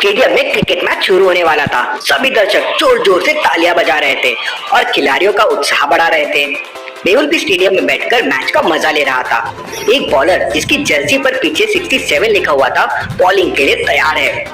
Stadium में cricket match शुरू होने वाला था। सभी दर्शक जोर जोर से तालियां बजा रहे थे और खिलाड़ियों का उत्साह बढ़ा रहे थे। मेहुल भी स्टेडियम में बैठकर मैच का मजा ले रहा था। एक बॉलर जिसकी जर्सी पर पीछे 67 लिखा हुआ था, बॉलिंग के लिए तैयार है।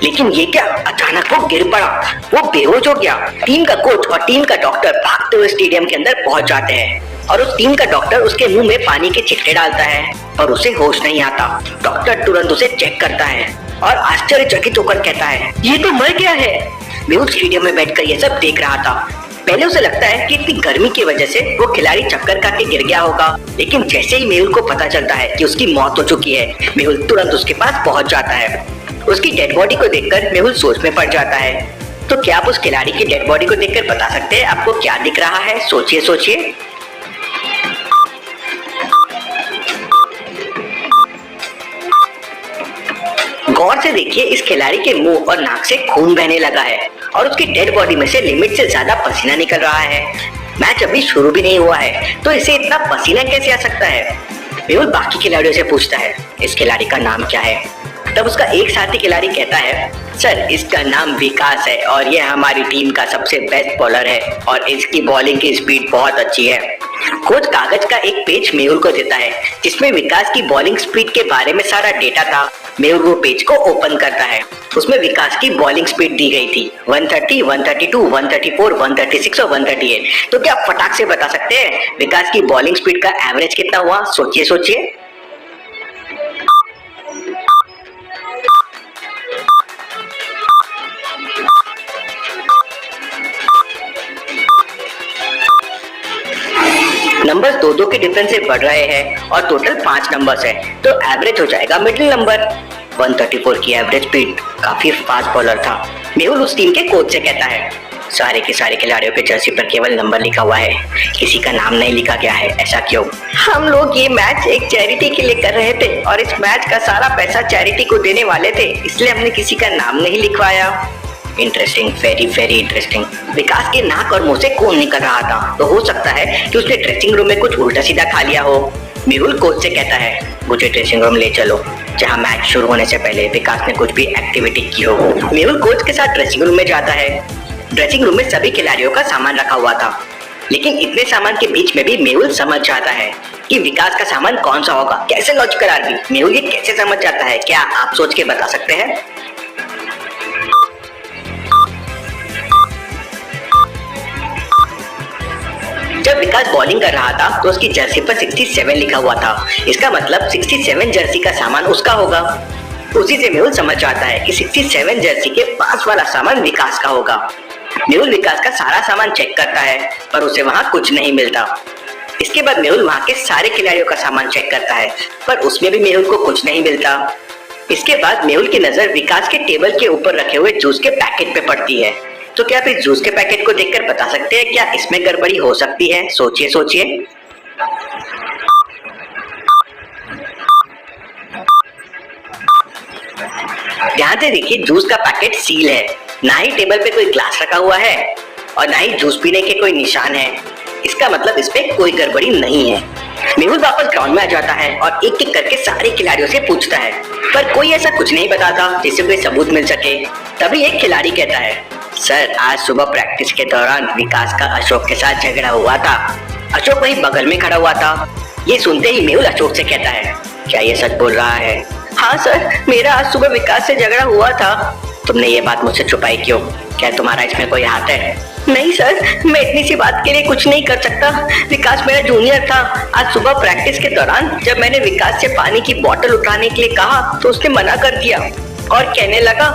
लेकिन ये क्या, अचानक वो गिर पड़ा। वो बेहोश हो गया। टीम का कोच और टीम का डॉक्टर भागते हुए स्टेडियम के अंदर पहुंच जाते हैं और उस टीम का डॉक्टर उसके मुंह में पानी के छिट्टे डालता है और उसे होश नहीं आता। डॉक्टर तुरंत उसे चेक करता है और आश्चर्यचकित होकर कहता है, ये तो मर गया है। मेहुल स्टेडियम में बैठकर ये सब देख रहा था। पहले उसे लगता है कि इतनी गर्मी की वजह से वो खिलाड़ी चक्कर खा के गिर गया होगा, लेकिन जैसे ही मेहुल को पता चलता है कि उसकी मौत हो चुकी है, मेहुल तुरंत उसके पास पहुंच जाता है। उसकी डेड बॉडी को देखकर मेहुल सोच में पड़ जाता है। तो क्या आप उस खिलाड़ी की डेड बॉडी को देखकर बता सकते हैं आपको क्या दिख रहा है? सोचिए सोचिए। गौर से देखिए, इस खिलाड़ी के मुंह और नाक से खून बहने लगा है और उसकी डेड बॉडी में से लिमिट से ज्यादा पसीना निकल रहा है। मैच अभी शुरू भी नहीं हुआ है तो इसे इतना पसीना कैसे आ सकता है? मेहुल बाकी खिलाड़ियों से पूछता है, इस खिलाड़ी का नाम क्या है? तब उसका एक साथी खिलाड़ी कहता है, सर इसका नाम विकास है और यह हमारी टीम का सबसे बेस्ट बॉलर है और इसकी बॉलिंग की स्पीड बहुत अच्छी है। कोच कागज का एक पेज मेहुल को देता है जिसमें विकास की बॉलिंग स्पीड के बारे में सारा डेटा था। मेहुल वो पेज को ओपन करता है। उसमें विकास की बॉलिंग स्पीड दी गई थी 130, 132, 134, 136 और 138। तो क्या आप फटाक से बता सकते हैं विकास की बॉलिंग स्पीड का एवरेज कितना हुआ? सोचिए सोचिए। नंबर्स दो दो के डिफरेंस से बढ़ रहे हैं और टोटल 5 नंबर्स है, तो एवरेज हो जाएगा मिडिल नंबर। 134 की एवरेज स्पीड, काफी फास्ट बॉलर था। मेहुल उस टीम के कोच से कहता है, सारे के सारे खिलाड़ियों के जर्सी पर केवल नंबर लिखा हुआ है, किसी का नाम नहीं लिखा गया है, ऐसा क्यों? हम लोग ये मैच एक चैरिटी के लिए कर रहे थे और इस मैच का सारा पैसा चैरिटी को देने वाले थे, इसलिए हमने किसी का नाम नहीं लिखवाया। Interesting, very very interesting. Vikas के नाक और मुंह से खून निकल रहा था, तो हो सकता है कि उसने ड्रेसिंग रूम में कुछ उल्टा सीधा खा लिया हो। मेहुल कोच से कहता है, मुझे ड्रेसिंग रूम ले चलो जहां मैच शुरू होने से पहले विकास ने कुछ भी एक्टिविटी की हो। मेहुल कोच के साथ ड्रेसिंग रूम में जाता है। ड्रेसिंग रूम में सभी खिलाड़ियों का सामान रखा हुआ था, लेकिन इतने सामान के बीच में भी मेहुल समझ जाता है कि विकास का सामान कौन सा होगा। कैसे लॉजिकल आदमी, मेहुल ये कैसे समझ जाता है? क्या आप सोच के बता सकते हैं? जब विकास बॉलिंग कर रहा था तो उसकी जर्सी पर 67 लिखा हुआ था। इसका मतलब 67 जर्सी का सामान उसका होगा। उसी से मेहुल समझ जाता है कि 67 जर्सी के पास वाला सामान विकास का होगा। मेहुल विकास का सारा सामान चेक करता है पर उसे वहां कुछ नहीं मिलता। इसके बाद मेहुल वहां के सारे खिलाड़ियों का सामान चेक करता है पर उसमें भी मेहुल को कुछ नहीं मिलता। इसके बाद मेहुल की नजर विकास के टेबल के ऊपर रखे हुए जूस के पैकेट पे पड़ती है। तो क्या आप इस जूस के पैकेट को देखकर बता सकते हैं क्या इसमें गड़बड़ी हो सकती है? सोचिए सोचिए। ध्यान से देखिए, जूस का पैकेट सील है, ना ही टेबल पे कोई ग्लास रखा हुआ है और ना ही जूस पीने के कोई निशान है। इसका मतलब इस पे कोई गड़बड़ी नहीं है। मेहुल वापस ग्राउंड में आ जाता है और एक एक करके सारे खिलाड़ियों से पूछता है, पर कोई ऐसा कुछ नहीं बताता जिससे कोई सबूत मिल सके। तभी एक खिलाड़ी कहता है, सर आज सुबह प्रैक्टिस के दौरान विकास का अशोक के साथ झगड़ा हुआ था। अशोक वहीं बगल में खड़ा हुआ था। ये सुनते ही मेहुल अशोक से कहता है, क्या ये सच बोल रहा है? हाँ सर, मेरा आज सुबह विकास से झगड़ा हुआ था। तुमने ये बात मुझसे छुपाई क्यों? क्या तुम्हारा इसमें कोई हाथ है? नहीं सर, मैं इतनी सी बात के लिए कुछ नहीं कर सकता। विकास मेरा जूनियर था। आज सुबह प्रैक्टिस के दौरान जब मैंने विकास से पानी की बोतल उठाने के लिए कहा तो उसने मना कर दिया और कहने लगा,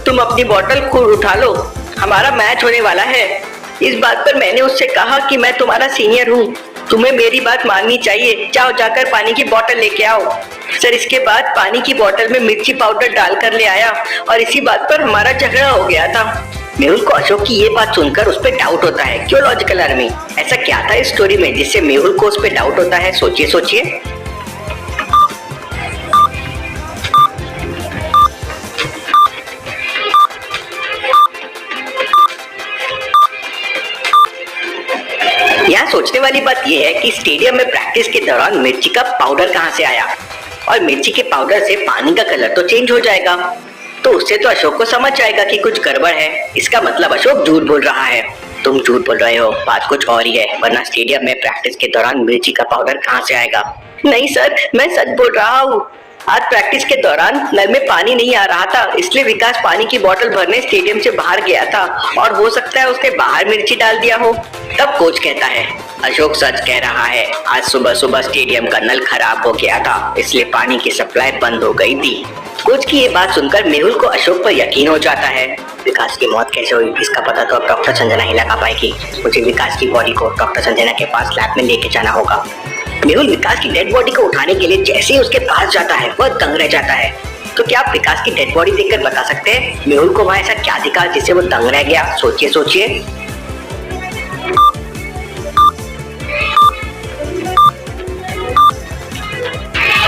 तुम अपनी बोतल खुद उठा लो, हमारा मैच होने वाला है। इस बात पर मैंने उससे कहा कि मैं तुम्हारा सीनियर हूँ, तुम्हें मेरी बात माननी चाहिए, जाओ जाकर पानी की बोतल लेके आओ। सर इसके बाद पानी की बोतल में मिर्ची पाउडर डालकर ले आया और इसी बात पर हमारा झगड़ा हो गया था। मेहुल को अशोक की ये बात सुनकर उस पर डाउट होता है। क्यों लॉजिकल आर्मी, ऐसा क्या था इस स्टोरी में जिससे मेहुल को उस पर डाउट होता है? सोचिए सोचिए। यहाँ सोचने वाली बात यह है कि स्टेडियम में प्रैक्टिस के दौरान मिर्ची का पाउडर कहाँ से आया और मिर्ची के पाउडर से पानी का कलर तो चेंज हो जाएगा। तो उससे तो अशोक को समझ जाएगा कि कुछ गड़बड़ है। इसका मतलब अशोक झूठ बोल रहा है। तुम झूठ बोल रहे हो, बात कुछ और ही है, वरना स्टेडियम में प्रैक्टिस के दौरान मिर्ची का पाउडर कहाँ से आएगा? नहीं सर, मैं सच बोल रहा हूँ। आज प्रैक्टिस के दौरान नल में पानी नहीं आ रहा था, इसलिए विकास पानी की बोतल भरने स्टेडियम से बाहर गया था और हो सकता है उसने बाहर मिर्ची डाल दिया हो। तब कोच कहता है, अशोक सच कह रहा है, आज सुबह सुबह स्टेडियम का नल खराब हो गया था, इसलिए पानी की सप्लाई बंद हो गई थी। कोच की ये बात सुनकर मेहुल को अशोक पर यकीन हो जाता है। विकास की मौत कैसे हुई इसका पता तो अब डॉक्टर संजना ही लगा पाएगी। मुझे विकास की बॉडी को डॉक्टर संजना के पास लैब में लेके जाना होगा। मेहुल विकास की डेड बॉडी को उठाने के लिए जैसे ही उसके पास जाता है वह दंग रह जाता है। तो क्या आप विकास की डेड बॉडी देखकर बता सकते हैं मेहुल को वहाँ ऐसा क्या दिखा जिससे वो दंग रह गया? सोचिए सोचिए।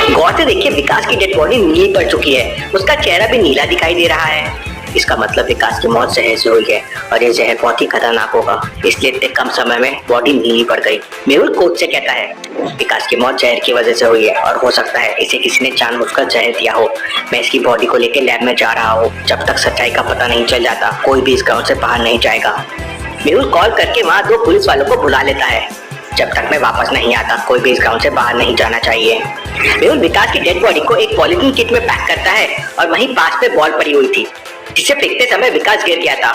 गौर से देखिए, विकास की डेड बॉडी नीली पड़ चुकी है, उसका चेहरा भी नीला दिखाई दे रहा है। इसका मतलब विकास की मौत जहर से हुई है और ये जहर बहुत ही खतरनाक होगा, इसलिए इतने कम समय में बॉडी नीली पड़ गई। मेहुल कोच से कहता है, विकास की मौत जहर की वजह से हुई है और हो सकता है इसे किसी ने जानबूझकर जहर दिया हो। मैं इसकी बॉडी को लेकर लैब में जा रहा हूँ। जब तक सच्चाई का पता नहीं चल जाता कोई भी इस गाँव से बाहर नहीं जाएगा। मेहुल कॉल करके वहाँ 2 पुलिस वालों को बुला लेता है। जब तक मैं वापस नहीं आता कोई भी इस गांव से बाहर नहीं जाना चाहिए। मेहुल विकास की डेड बॉडी को एक पॉलीथीन किट में पैक करता है और वहीं पास में बॉल पड़ी हुई थी जिसे फेंकते समय विकास गिर गया था।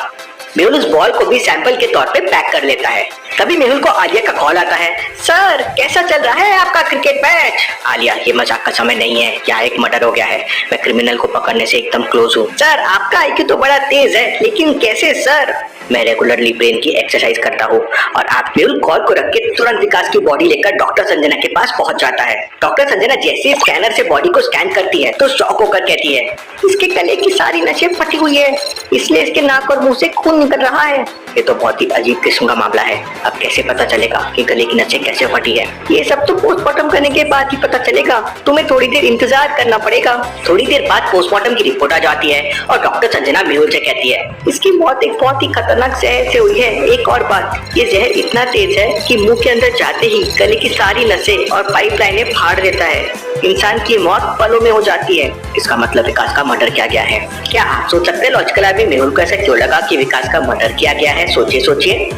मेहुल उस बॉल को भी सैंपल के तौर पे पैक कर लेता है। तभी मेहुल को आलिया का कॉल आता है, सर कैसा चल रहा है आपका क्रिकेट मैच? आलिया, ये मजाक का समय नहीं है, यहाँ एक मर्डर हो गया है, मैं क्रिमिनल को पकड़ने से एकदम क्लोज हूँ। सर आपका आईक्यू तो बड़ा तेज है, लेकिन कैसे सर? मैं रेगुलरली ब्रेन की एक्सरसाइज करता हूँ। और आप मेहुल कॉल को रख के तुरंत विकास की बॉडी लेकर डॉक्टर संजना के पास पहुंच जाता है। डॉक्टर संजना जैसे स्कैनर से बॉडी को स्कैन करती है तो शॉक होकर कहती है, इसके गले की सारी नसें फटी हुई है, इसलिए इसके नाक और मुंह से खून निकल रहा है। ये तो बहुत ही अजीब किस्म का मामला है। अब कैसे पता चलेगा कि गले की नसें कैसे फटी है? ये सब तो पोस्टमार्टम करने के बाद ही पता चलेगा, तुम्हें थोड़ी देर इंतजार करना पड़ेगा। थोड़ी देर बाद पोस्टमार्टम की रिपोर्ट आ जाती है और डॉक्टर संजना मेहुल से कहती है, इसकी मौत एक बहुत ही खतरनाक जहर से हुई है। एक और बात, ये जहर इतना तेज है कि मुंह के अंदर जाते ही गले की सारी नसें और पाइपलाइनें फाड़ देता है। इंसान की मौत पलों में हो जाती है। इसका मतलब विकास का मर्डर किया गया है। क्या आप सोच सकते हैं लॉजिकल आदमी मेहुल को ऐसा क्यों लगा कि विकास का मर्डर किया गया है? सोचिए सोचिए।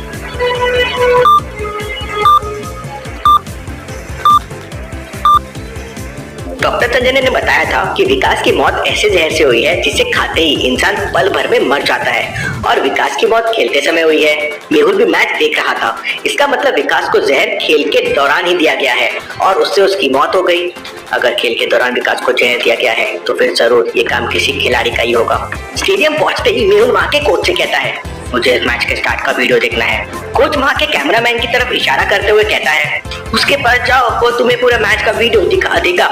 डॉक्टर संजय ने बताया था कि विकास की मौत ऐसे जहर से हुई है जिसे खाते ही इंसान पल भर में मर जाता है और विकास की मौत खेलते समय हुई है। मेहुल भी मैच देख रहा था, इसका मतलब विकास को जहर खेल के दौरान ही दिया गया है और उससे उसकी मौत हो गई। अगर खेल के दौरान विकास को जहर दिया गया है तो फिर जरूर ये काम किसी खिलाड़ी का ही होगा। स्टेडियम पहुंचते ही मेहुल वहां के कोच से कहता है, मुझे इस मैच के स्टार्ट का वीडियो देखना है। कोच वहां के कैमरामैन की तरफ इशारा करते हुए कहता है, उसके पास जाओ, वो तुम्हें पूरा मैच का वीडियो दिखा देगा।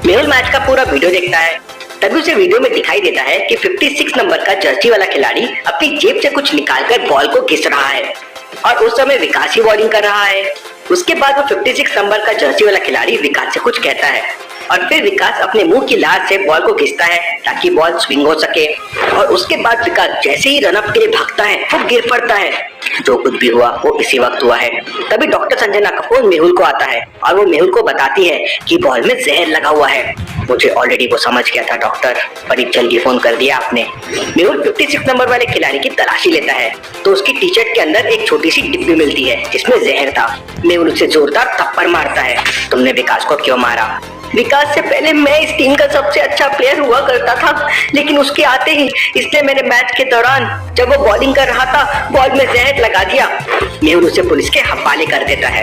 मेहुल मैच का पूरा वीडियो देखता है। तभी उसे वीडियो में दिखाई देता है कि 56 नंबर का जर्सी वाला खिलाड़ी अपनी जेब से कुछ निकालकर बॉल को घिस रहा है और उस समय विकास ही बॉलिंग कर रहा है। उसके बाद वो 56 नंबर का जर्सी वाला खिलाड़ी विकास से कुछ कहता है और फिर विकास अपने मुंह की लार से बॉल को घिसता है ताकि बॉल स्विंग हो सके और उसके बाद विकास जैसे ही रनअप के लिए भागता है वो गिर पड़ता है। जो कुछ भी हुआ वो इसी वक्त हुआ है। तभी डॉक्टर संजना का फोन मेहुल को आता है और वो मेहुल को बताती है कि बॉल में जहर लगा हुआ है। मुझे ऑलरेडी वो समझ गया था डॉक्टर, बड़ी जल्दी फोन कर दिया आपने। मेहुल 56 नंबर वाले खिलाड़ी की तलाशी लेता है तो उसकी टी शर्ट के अंदर एक छोटी सी डिब्बी मिलती है जिसमें जहर था। मेहुल उसे जोरदार थप्पड़ मारता है, तुमने विकास को क्यों मारा? विकास से पहले मैं इस टीम का सबसे अच्छा प्लेयर हुआ करता था, लेकिन उसके आते ही इसने मेरे मैच के दौरान जब वो बॉलिंग कर रहा था बॉल में जहर लगा दिया। मेहुल उसे पुलिस के हवाले कर देता है।